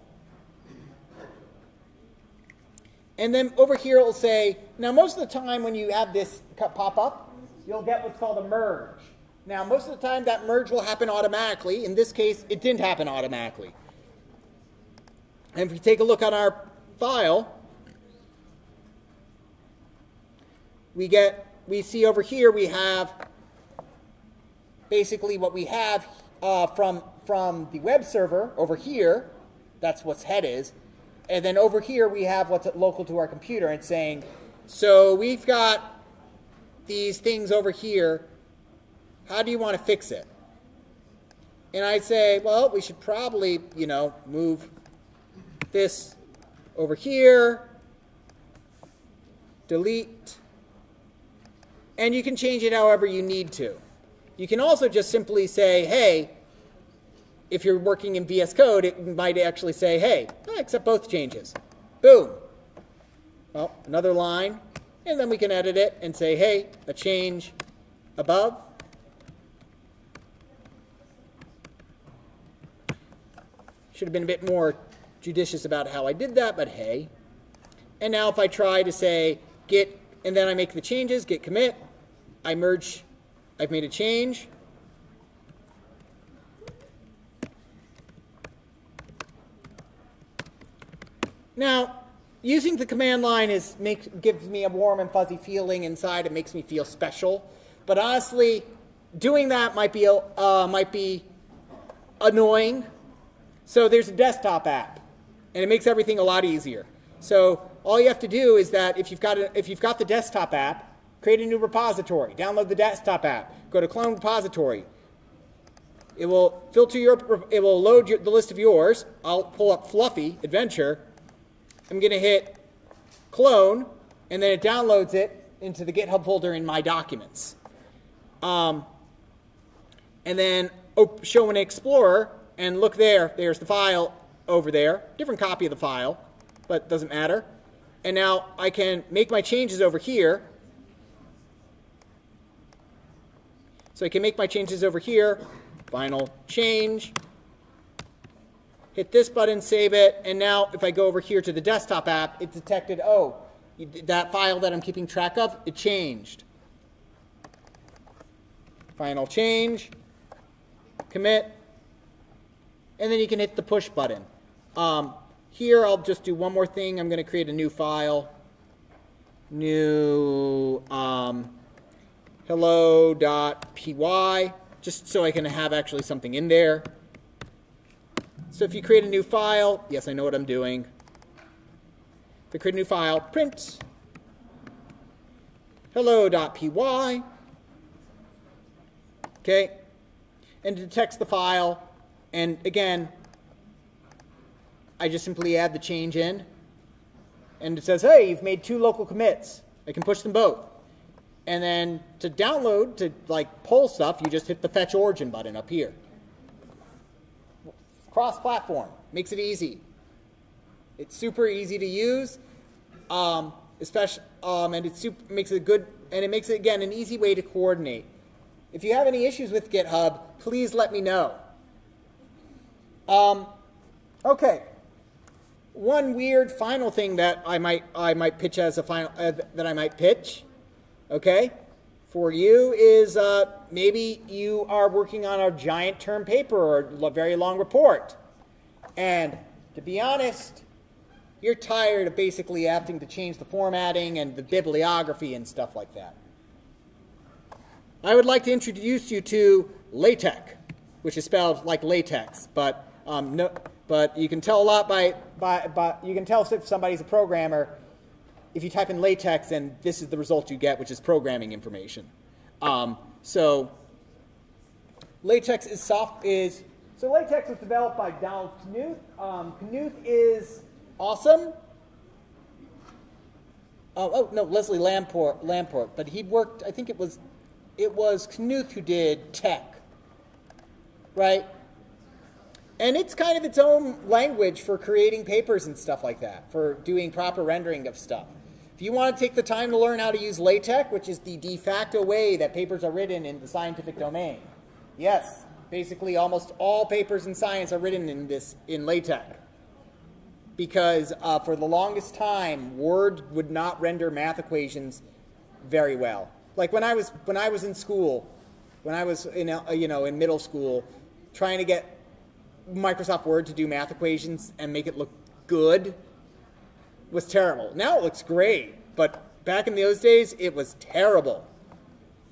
And then over here it will say, now most of the time when you have this pop up, you'll get what's called a merge. Now most of the time that merge will happen automatically. In this case, it didn't happen automatically. And if we take a look at our file, we see over here we have basically what we have from the web server over here. That's what head is. And then over here we have what's local to our computer. And it's saying, so we've got these things over here. How do you want to fix it? And I say, well, we should probably, you know, move this over here, delete, and you can change it however you need to. You can also just simply say, hey, if you're working in VS Code, it might actually say, hey, I accept both changes. Boom. Well, another line, and then we can edit it and say, hey, a change above. Should have been a bit more judicious about how I did that, but hey. And now if I try to say git, and then I make the changes, git commit, I merge, I've made a change. Now, using the command line gives me a warm and fuzzy feeling inside. It makes me feel special. But honestly, doing that might be annoying. So there's a desktop app, and it makes everything a lot easier. So all you have to do is that if you've got the desktop app, create a new repository, download the desktop app, go to clone repository. It will load the list of yours. I'll pull up Fluffy Adventure. I'm going to hit clone, and then it downloads it into the GitHub folder in my documents. And then show in Explorer, and look there. There's the file over there. Different copy of the file, but it doesn't matter. And now I can make my changes over here. So I can make my changes over here. Final change. Hit this button, save it, and now if I go over here to the desktop app, it detected, oh, that file that I'm keeping track of, it changed. Final change, commit, and then you can hit the push button. Here I'll just do one more thing. I'm going to create a new file, new hello.py, just so I can have actually something in there. So if you create a new file, yes, I know what I'm doing. If I create a new file, print hello.py, okay, and it detects the file, and again, I just simply add the change in, and it says, hey, you've made 2 local commits. I can push them both. And then to download, to like pull stuff, you just hit the fetch origin button up here. Cross-platform, makes it easy. It's super easy to use, especially, and it makes it good, and it makes it again an easy way to coordinate. If you have any issues with GitHub, please let me know. Okay, one weird final thing that I might pitch as a final okay, for you is maybe you are working on a giant term paper or a very long report. And to be honest, you're tired of basically having to change the formatting and the bibliography and stuff like that. I would like to introduce you to LaTeX, which is spelled like latex, but but you can tell a lot you can tell if somebody's a programmer. If you type in LaTeX, and this is the result you get, which is programming information. So LaTeX so LaTeX was developed by Donald Knuth. Knuth is awesome. Oh no, Leslie Lamport, but he worked. I think it was Knuth who did tech, right? And it's kind of its own language for creating papers and stuff like that, for doing proper rendering of stuff. If you want to take the time to learn how to use LaTeX, which is the de facto way that papers are written in the scientific domain, yes, basically almost all papers in science are written in LaTeX. Because for the longest time, Word would not render math equations very well. Like when I was in school, when I was in in middle school, trying to get Microsoft Word to do math equations and make it look good was terrible. Now it looks great, but back in those days it was terrible.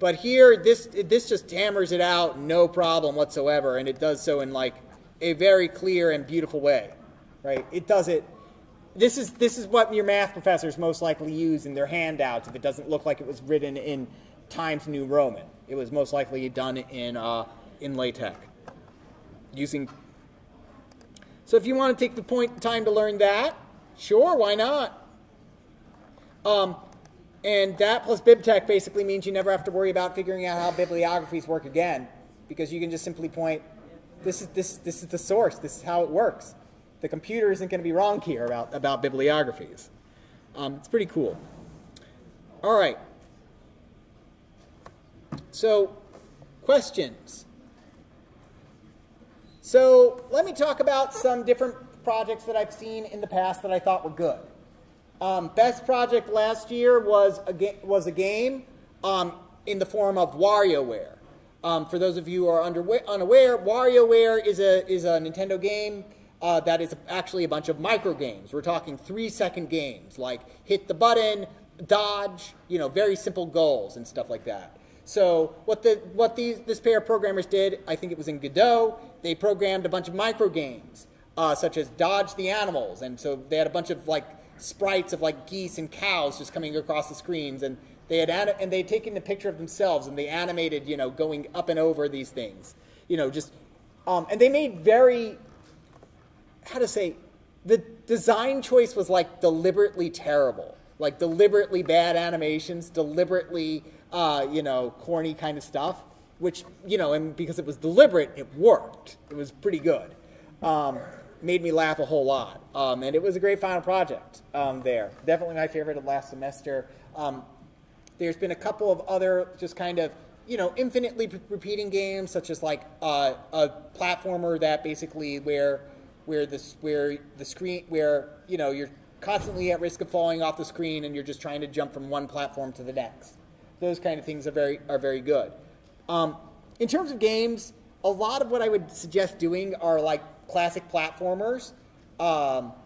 But here, this just hammers it out, no problem whatsoever, and it does so in like a very clear and beautiful way, right? It does it. This is what your math professors most likely use in their handouts if it doesn't look like it was written in Times New Roman. It was most likely done in LaTeX using. So if you want to take the time to learn that, sure, why not? And that plus BibTeX basically means you never have to worry about figuring out how bibliographies work again, because you can just simply point, this is the source, this is how it works. The computer isn't going to be wrong here about bibliographies. It's pretty cool. All right. So, questions. So let me talk about some different projects that I've seen in the past that I thought were good. Best project last year was a game in the form of WarioWare. For those of you who are unaware, WarioWare is a Nintendo game that is actually a bunch of micro games. We're talking 3-second games, like hit the button, dodge, very simple goals and stuff like that. So what this pair of programmers did, I think it was in Godot, they programmed a bunch of micro games, such as Dodge the Animals, and so they had a bunch of sprites of geese and cows just coming across the screens, and they had taken a picture of themselves and they animated, going up and over these things, and they made very, the design choice was deliberately terrible, deliberately bad animations, deliberately corny kind of stuff, which, and because it was deliberate, it worked. It was pretty good. Made me laugh a whole lot. And it was a great final project there. Definitely my favorite of last semester. There's been a couple of other just kind of, infinitely repeating games, such as a platformer that basically where you're constantly at risk of falling off the screen and you're just trying to jump from one platform to the next. Those kind of things are very good. In terms of games, a lot of what I would suggest doing are classic platformers. Not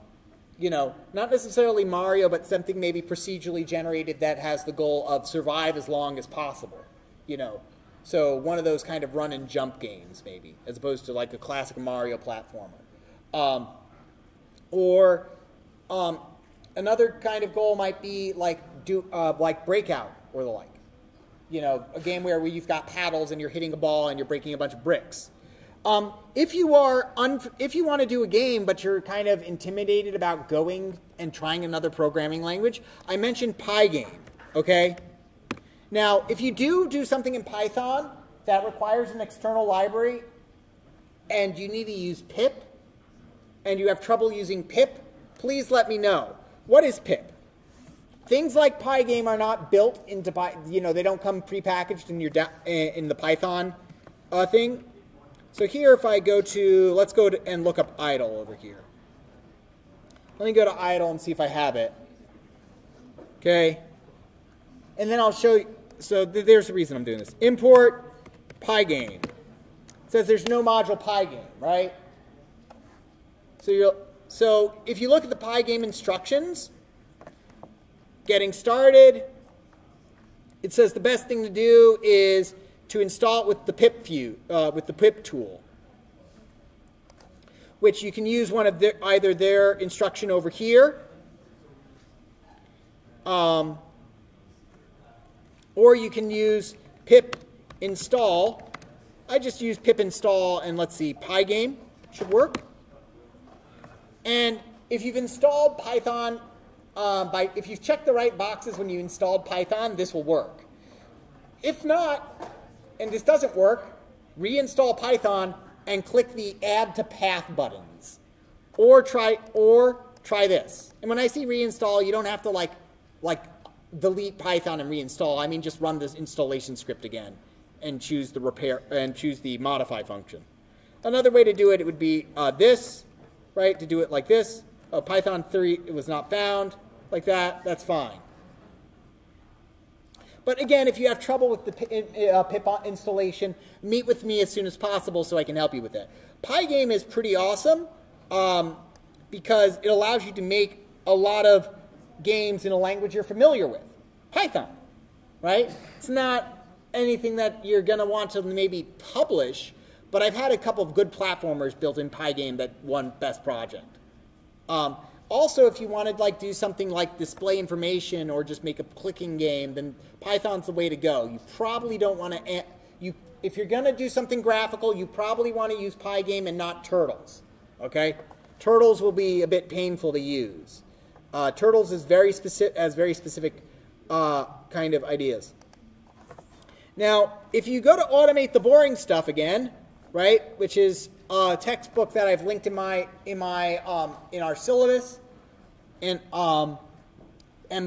necessarily Mario, but something maybe procedurally generated that has the goal of survive as long as possible. So one of those kind of run and jump games, maybe, as opposed to a classic Mario platformer. Another kind of goal might be Breakout or the like. A game where you've got paddles and you're hitting a ball and you're breaking a bunch of bricks. If you want to do a game but you're kind of intimidated about going and trying another programming language, I mentioned Pygame, okay? Now, if you do something in Python that requires an external library and you need to use pip and you have trouble using pip, please let me know. What is pip? Things like Pygame are not built into, they don't come prepackaged in the Python thing. So here, if I go to, let's go and look up idle over here. Let me go to idle and see if I have it. Okay. And then I'll show you, so there's the reason I'm doing this. Import Pygame. It says there's no module Pygame, right? So if you look at the Pygame instructions, getting started, it says the best thing to do is to install it with the pip tool, which you can use one of either their instruction over here, or you can use pip install. I just use pip install, and let's see, Pygame should work. And if you've installed Python, if you've checked the right boxes when you installed Python, this will work. If not, and this doesn't work, reinstall Python and click the Add to Path buttons. Or try this. And when I say reinstall, you don't have to delete Python and reinstall. I mean just run this installation script again and choose the repair and choose the modify function. Another way to do it, would be this, right? To do it like this. Oh, Python 3, it was not found. Like that, that's fine. But again, if you have trouble with the pip installation, meet with me as soon as possible so I can help you with that. Pygame is pretty awesome because it allows you to make a lot of games in a language you're familiar with. Python, right? It's not anything that you're going to want to maybe publish, but I've had a couple of good platformers built in Pygame that won Best Project. Also, if you want to like do something like display information or just make a clicking game, then Python's the way to go. You probably don't want to, if you're going to do something graphical, you probably want to use Pygame and not Turtles, okay? Turtles will be a bit painful to use. Turtles is very specific kind of ideas. Now, if you go to automate the boring stuff again, right, which is a textbook that I've linked in our syllabus, and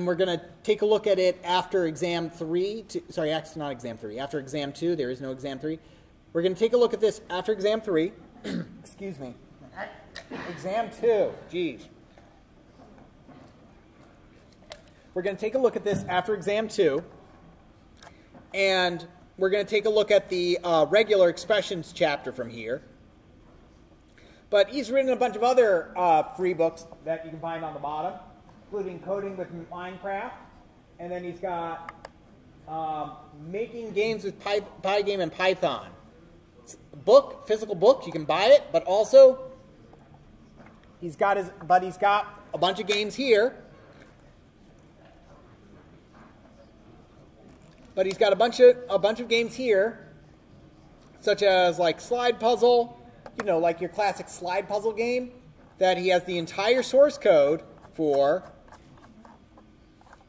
we're going to take a look at it after exam 3. Sorry, actually not exam 3. After exam 2, there is no exam 3. We're going to take a look at this after exam 3. Excuse me. Exam 2. Geez. We're going to take a look at this after exam 2. And we're going to take a look at the regular expressions chapter from here. But he's written a bunch of other free books that you can find on the bottom, including Coding with Minecraft. And then he's got Making Games with Pygame and Python. It's a book, physical book. You can buy it, but also he's got a bunch of games here. But he's got a bunch of games here, such as like Slide Puzzle, you know, like your classic slide puzzle game that he has the entire source code for,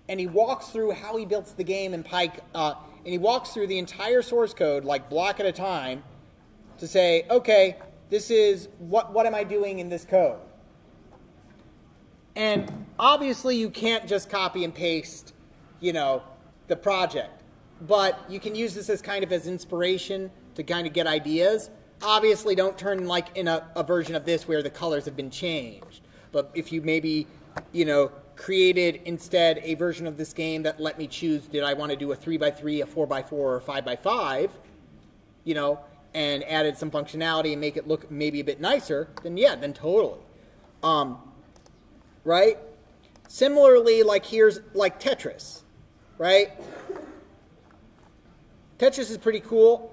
and he walks through how he built the game in and he walks through the entire source code like block at a time to say, okay, this is what am I doing in this code? And obviously you can't just copy and paste, you know, the project. But you can use this as kind of as inspiration to kind of get ideas. Obviously, don't turn like in a version of this where the colors have been changed. But if you maybe, you know, created instead a version of this game that let me choose, did I want to do a 3x3, a 4x4, or a 5x5, you know, and added some functionality and make it look maybe a bit nicer, then yeah, then totally. Right? Similarly, like here's like Tetris, right? Tetris is pretty cool.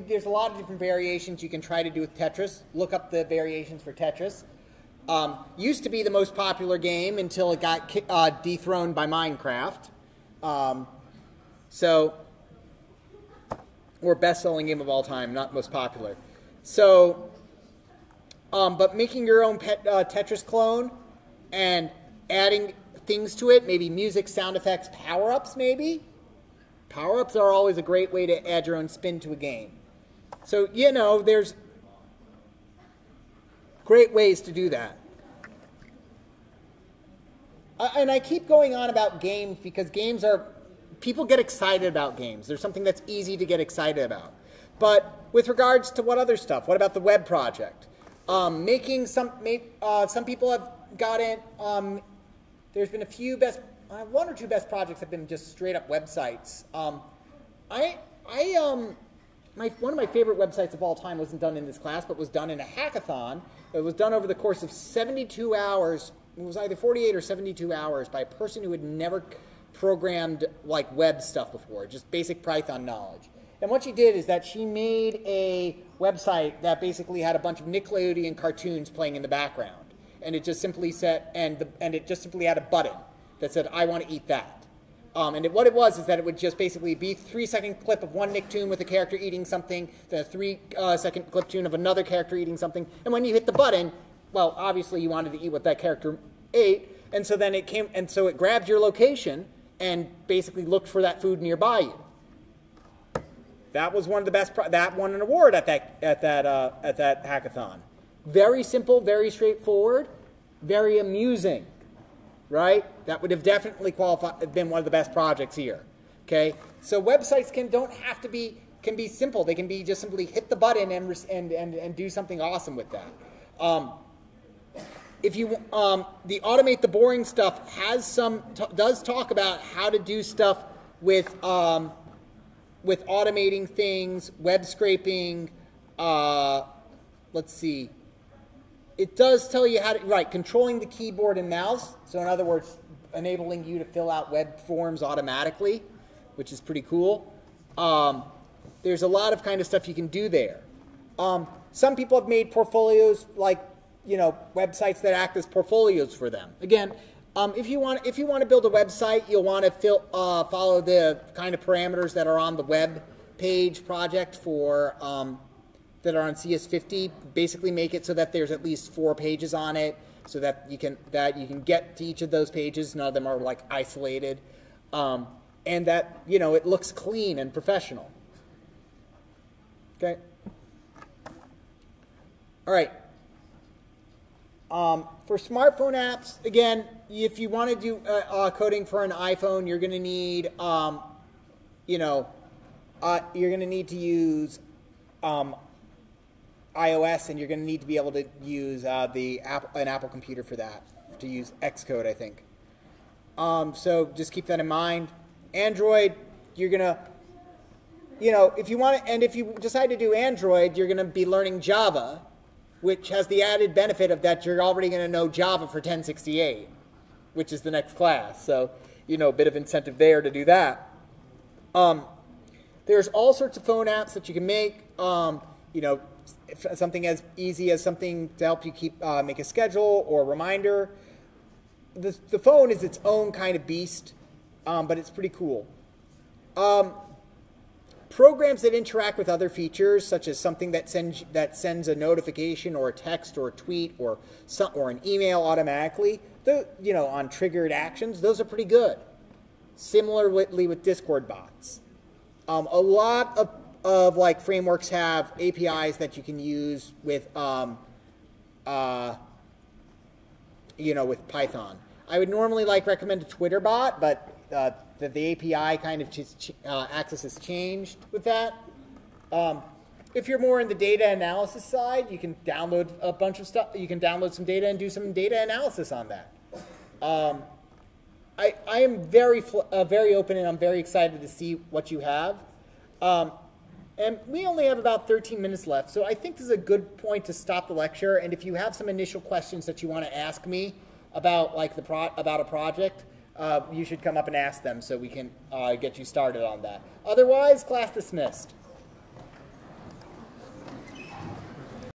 There's a lot of different variations you can try to do with Tetris. Look up the variations for Tetris. Used to be the most popular game until it got dethroned by Minecraft. Or best-selling game of all time, not most popular. So, but making your own Tetris clone and adding things to it, maybe music, sound effects, power-ups maybe. Power-ups are always a great way to add your own spin to a game. So, you know, there's great ways to do that. And I keep going on about games because games are, people get excited about games. There's something that's easy to get excited about. But with regards to what other stuff? What about the web project? Some people have gotten, there's been a few one or two best projects have been just straight up websites. One of my favorite websites of all time wasn't done in this class, but was done in a hackathon. It was done over the course of 72 hours. It was either 48 or 72 hours by a person who had never programmed like web stuff before, just basic Python knowledge. And what she did is that she made a website that basically had a bunch of Nickelodeon cartoons playing in the background, and it just simply said, and it just simply had a button that said, I want to eat that. What it was is that it would just basically be a 3-second clip of one Nicktoon with a character eating something, then a 3-second clip tune of another character eating something, and when you hit the button, well, obviously you wanted to eat what that character ate, and so then it grabbed your location and basically looked for that food nearby you. That was one of the best. That won an award at that hackathon. Very simple, very straightforward, very amusing. Right? That would have definitely been one of the best projects here. Okay? So websites can be simple. They can be just simply hit the button and do something awesome with that. The automate the boring stuff does talk about how to do stuff with automating things, web scraping. Let's see. It does tell you how to, controlling the keyboard and mouse. So in other words, enabling you to fill out web forms automatically, which is pretty cool. There's a lot of kind of stuff you can do there. Some people have made portfolios like websites that act as portfolios for them. Again, if you want to build a website, you'll want to follow the kind of parameters that are on the web page project for that are on CS50. Basically, make it so that there's at least 4 pages on it, so that you can get to each of those pages. None of them are like isolated, and that it looks clean and professional. Okay. All right. For smartphone apps, again, if you want to do coding for an iPhone, you're going to need, you're going to need to use iOS, and you're going to need to be able to use an Apple computer for that, to use Xcode, I think. So just keep that in mind. Android, you're going to, if you want to, and if you decide to do Android, you're going to be learning Java, which has the added benefit of that you're already going to know Java for 1068, which is the next class. So, a bit of incentive there to do that. There's all sorts of phone apps that you can make. Something as easy as something to help you make a schedule or a reminder. The phone is its own kind of beast, but it's pretty cool. Programs that interact with other features, such as something that sends a notification or a text or a tweet or an email automatically, on triggered actions, those are pretty good. Similarly with Discord bots. A lot of like frameworks have APIs that you can use with with Python. I would normally recommend a Twitter bot, but the API kind of access has changed with that. If you're more in the data analysis side, you can download a bunch of stuff. You can download some data and do some data analysis on that. I am very open, and I'm very excited to see what you have. And we only have about 13 minutes left, so I think this is a good point to stop the lecture. And if you have some initial questions that you want to ask me about about a project, you should come up and ask them so we can get you started on that. Otherwise, class dismissed.